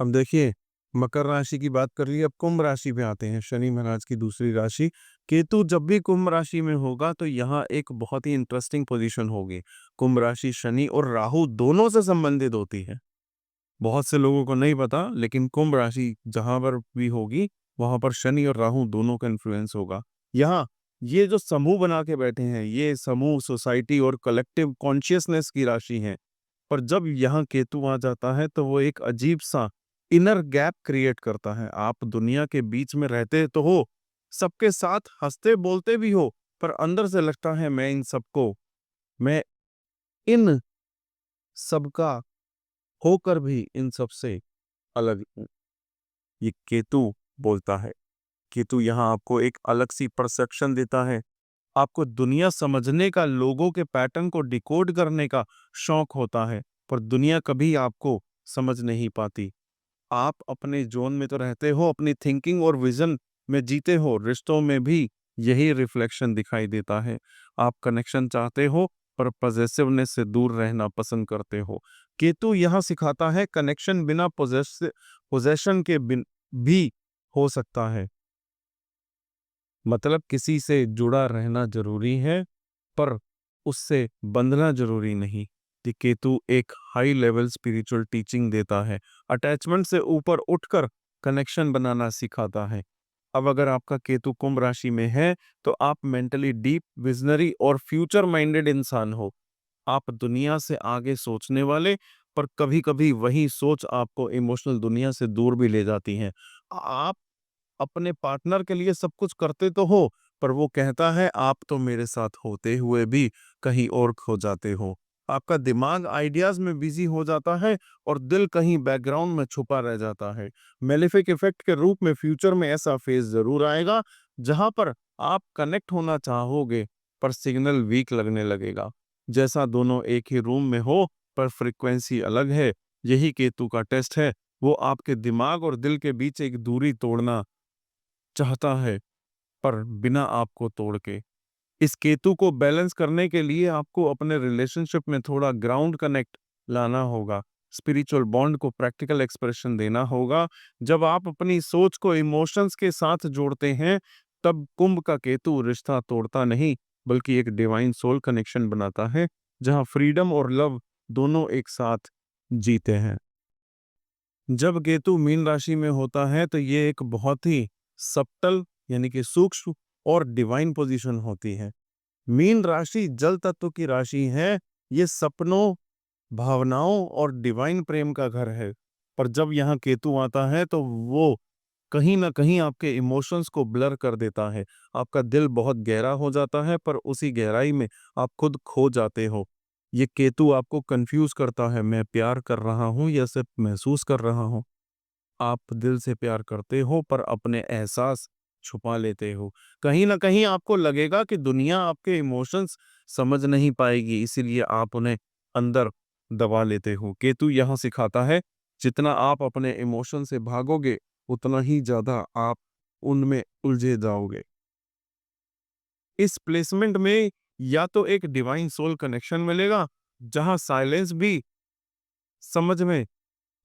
अब देखिए, मकर राशि की बात कर ली, अब कुंभ राशि पे आते हैं, शनि महाराज की दूसरी राशि। केतु जब भी कुंभ राशि में होगा तो यहाँ एक बहुत ही इंटरेस्टिंग पोजीशन होगी। कुंभ राशि शनि और राहु दोनों से संबंधित होती है। बहुत से लोगों को नहीं पता, लेकिन कुंभ राशि जहां पर भी होगी वहां पर शनि और राहु दोनों का इन्फ्लुएंस होगा। यहाँ ये जो समूह बना के बैठे हैं, ये समूह सोसाइटी और कलेक्टिव कॉन्शियसनेस की राशि है। पर जब यहाँ केतु आ जाता है तो वो एक अजीब सा इनर गैप क्रिएट करता है। आप दुनिया के बीच में रहते तो हो, सबके साथ हंसते बोलते भी हो, पर अंदर से लगता है मैं इन सबका होकर भी इन सबसे अलग हूं। ये केतु बोलता है। केतु यहाँ आपको एक अलग सी परसेप्शन देता है। आपको दुनिया समझने का, लोगों के पैटर्न को डिकोड करने का शौक होता है, पर दुनिया कभी आपको समझ नहीं पाती। आप अपने जोन में तो रहते हो, अपनी थिंकिंग और विजन में जीते हो। रिश्तों में भी यही रिफ्लेक्शन दिखाई देता है। आप कनेक्शन चाहते हो पर पॉजेसिवनेस से दूर रहना पसंद करते हो। केतु यहाँ सिखाता है कनेक्शन बिना पोजेशन के बिन भी हो सकता है। मतलब किसी से जुड़ा रहना जरूरी है पर उससे बंधना जरूरी नहीं। कि केतु एक हाई लेवल स्पिरिचुअल टीचिंग देता है, अटैचमेंट से ऊपर उठकर कनेक्शन बनाना सिखाता है। अब अगर आपका केतु कुंभ राशि में है तो आप मेंटली डीप, विजनरी और फ्यूचर माइंडेड इंसान हो। आप दुनिया से आगे सोचने वाले, पर कभी-कभी वही सोच आपको इमोशनल दुनिया से दूर भी ले जाती है। आप अपने पार्टनर के लिए सब कुछ करते तो हो, पर वो कहता है आप तो मेरे साथ होते हुए भी कहीं और खो जाते हो। आपका दिमाग आइडियाज में बिजी हो जाता है और दिल कहीं बैकग्राउंड में छुपा रह जाता है। मेलेफिक इफेक्ट के रूप में फ्यूचर में ऐसा फेज जरूर आएगा जहां पर आप कनेक्ट होना चाहोगे पर सिग्नल वीक लगने लगेगा, जैसा दोनों एक ही रूम में हो पर फ्रीक्वेंसी अलग है। यही केतु का टेस्ट है। वो आपके दिमाग और दिल के बीच एक दूरी तोड़ना चाहता है। पर बिना आपको तोड़ के। इस केतु को बैलेंस करने के लिए आपको अपने रिलेशनशिप में थोड़ा ग्राउंड कनेक्ट लाना होगा, स्पिरिचुअल बॉन्ड को प्रैक्टिकल एक्सप्रेशन देना होगा। जब आप अपनी सोच को इमोशंस के साथ जोड़ते हैं, तब कुंभ का केतु रिश्ता तोड़ता नहीं, बल्कि एक डिवाइन सोल कनेक्शन बनाता है, जहां फ्रीडम और लव दोनों एक साथ जीते हैं। जब केतु मीन राशि में होता है तो ये एक बहुत ही सब्टल यानी कि सूक्ष्म और डिवाइन पोजीशन होती है। मीन राशि जल तत्व की राशि है। ये सपनों, भावनाओं और डिवाइन प्रेम का घर है। पर जब यहाँ केतु आता है तो वो कहीं ना कहीं आपके इमोशंस को ब्लर कर देता है। आपका दिल बहुत गहरा हो जाता है, पर उसी गहराई में आप खुद खो जाते हो। ये केतु आपको कंफ्यूज करता है, मैं प्यार कर रहा हूँ या सिर्फ महसूस कर रहा हूँ। आप दिल से प्यार करते हो पर अपने एहसास छुपा लेते हो। कहीं न कहीं आपको लगेगा कि दुनिया आपके इमोशंस समझ नहीं पाएगी, इसीलिए आप उन्हें अंदर दबा लेते हो। केतु यहाँ सिखाता है, जितना आप अपने इमोशन से भागोगे, उतना ही ज़्यादा आप उनमें उलझे जाओगे। इस प्लेसमेंट में या तो एक डिवाइन सोल कनेक्शन मिलेगा, जहाँ साइलेंस भी समझ में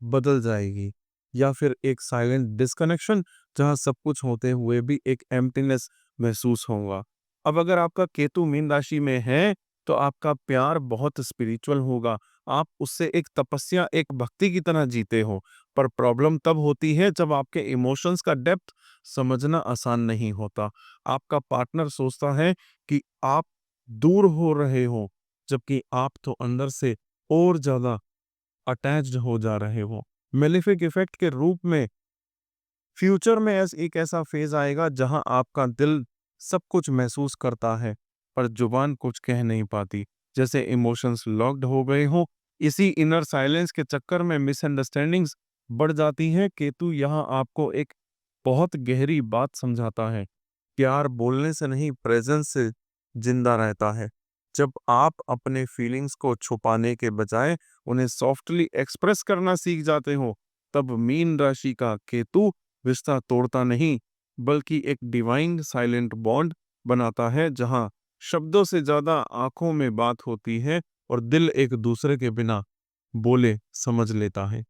बदल जाएगी, या फिर एक साइलेंट डिस्कनेक्शन जहां सब कुछ होते हुए भी एक एम्प्टीनेस महसूस होगा। अब अगर आपका केतु मीन राशि में है तो आपका प्यार बहुत स्पिरिचुअल होगा। आप उससे एक तपस्या, एक भक्ति की तरह जीते हो। पर प्रॉब्लम तब होती है जब आपके इमोशंस का डेप्थ समझना आसान नहीं होता। आपका पार्टनर सोचता है कि आप दूर हो रहे हो, जबकि आप तो अंदर से और ज्यादा अटैच्ड हो जा रहे हो। मेलेफिक इफेक्ट के रूप में फ्यूचर में एक ऐसा फेज आएगा जहां आपका दिल सब कुछ महसूस करता है, पर जुबान कुछ कह नहीं पाती, जैसे इमोशंस लॉक्ड हो गए हो। इसी इनर साइलेंस के चक्कर में मिसअंडरस्टैंडिंग्स बढ़ जाती हैं। केतु यहाँ आपको एक बहुत गहरी बात समझाता है, प्यार बोलने से नहीं, प्रेजेंस से जिंदा रहता है। जब आप अपने फीलिंग्स को छुपाने के बजाय उन्हें सॉफ्टली एक्सप्रेस करना सीख जाते हो, तब मीन राशि का केतु रिश्ता तोड़ता नहीं, बल्कि एक डिवाइन साइलेंट बॉन्ड बनाता है, जहां शब्दों से ज्यादा आंखों में बात होती है और दिल एक दूसरे के बिना बोले समझ लेता है।